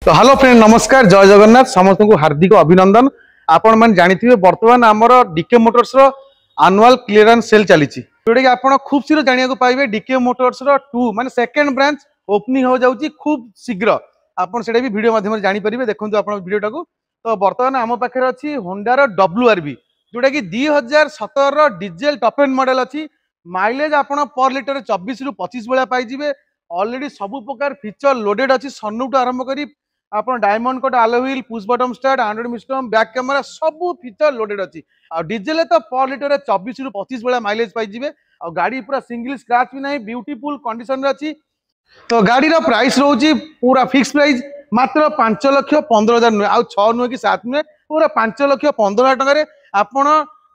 तो hello friend नमस्कार जय जगन्नाथ समस्त को हार्दिक अभिनंदन। आपण मैंने जानी बर्तमान आमर DK motors annual clearance sale चली जोटा कि आप खूब शीघ्र जाना पाइबे डीके मोटर्स टू माने सेकंड ब्रांच ओपनिंग हो जाउची खूब शीघ्र आपन सेटा भी वीडियो माध्यम जानी परिबे। देखंतु आपण वीडियोटा को तो बर्तमान आम पाखे अच्छी होंडार WRV जोटा कि 2017 डीजेल टॉप एंड मॉडल अच्छी माइलेज आपण पर लिटर 24 रु 25 भाया पाइबे। ऑलरेडी सब प्रकार फीचर लोडेड अच्छी सनरूफ आरंभ करी आपन diamond cut alloy wheel push button start Android system back camera सब फीचर लोडेड अच्छी। आ डीजेल तो पर लिटर 24 रु 25 भाया माइलेज पाइबे। आ गाड़ी पूरा सिंगल स्क्रैच भी नहीं ब्यूटीफुल कंडीशन रे अच्छी। तो गाड़ी रा प्राइस रोची पूरा फिक्स प्राइस मात्र 5,15,000 नुहे आ 6 नुहे कि 7 नुहे पूरा 5,15,000 टकर आपण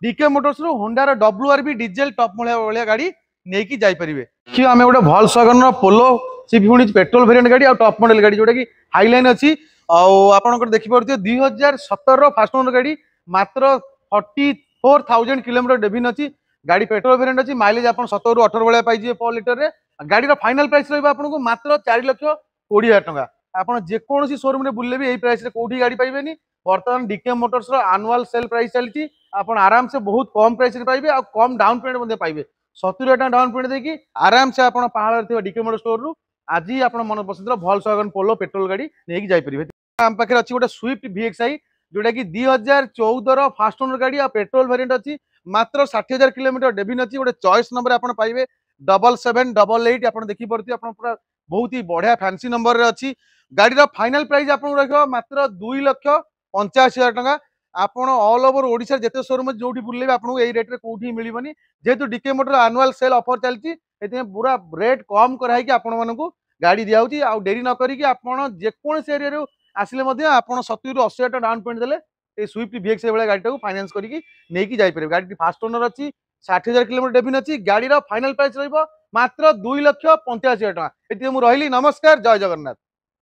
डीके मोटर्स रु होंडार WRV डीजेल टॉप मॉडल गाड़ी नहीं जाई परिबे। कि आमे गोटे वॉल्क्सवैगन पोलो सी पुणी पेट्रोल वेरिएंट गाड़ी और टॉप मॉडल गाड़ी जोटा कि हाईलाइन अच्छी आपन देखि पारथिबे 2017 फास्ट ओनर गाड़ी मात्र 44,000 किलोमीटर डेभिन अच्छी। गाड़ी पेट्रोल वेरिएंट अच्छी माइलेज आप 17 रु 18 भाया पाइबे पर लिटर रे। गाड़ी फाइनल प्राइस रही आपको मात्र 4,20,000 टका। आपन जेकोसी शोरूम रे बुलले भी यही प्राइस रे कोठी गाड़ी पाइबेनी। बर्तमान डीके मोटर्स रो एनुअल सेल प्राइस चलती आपन आराम से बहुत कम प्राइस रे पाइबे आ कम डाउन पेमेंट मध्ये पाइबे। 70,000 टका डाउन पेमेंट देकी आराम से आपन पहाड़ रे डीके मोटर स्टोर रु आज ही आपन मन पसंद वॉल्क्सवैगन पोलो पेट्रोल गाड़ी नहीं जाई परिबे। हम पाखे अच्छी गोटे स्विफ्ट VXI जोटा कि 2014 फास्ट ओनर गाड़ी आ पेट्रोल वेरिएंट अच्छी मात्र 60,000 किलोमीटर डेभिन अच्छी। गोटे चॉइस नंबर आपन पाइबे 7788 आपन देखि परथि आपन पूरा बहुत ही बढ़िया फैंसी नंबर रे अच्छी। गाड़ी रा फाइनल प्राइस आपन रखो मात्र 2,85,000 टका। आपन ऑल ओवर ओडिसा जते शोरूम जोठी बुलले आपन एई रेट रे कोठी मिलिबनी जेतु DK motor annual sale offer चलती एते पूरा रेट कम कराई कि आपन मानकू गाड़ी दिया होची। आ देरी न करी कि आपन जेकोन एरिया रे आसिले मध्ये आपन 70 रु 80,000 टका डाउन पेमेंट देले ए स्विफ्ट VXI वाला गाड़ी को फाइनेंस करी नहीं कि जाई परिबे। गाड़ी फास्ट ओनर अच्छी 60,000 किलोमीटर डेभिन अच्छी। गाड़ी रा फाइनल प्राइस रहिबो मात्र 2,85,000 टका। एति मु रहिली नमस्कार जय जगन्नाथ।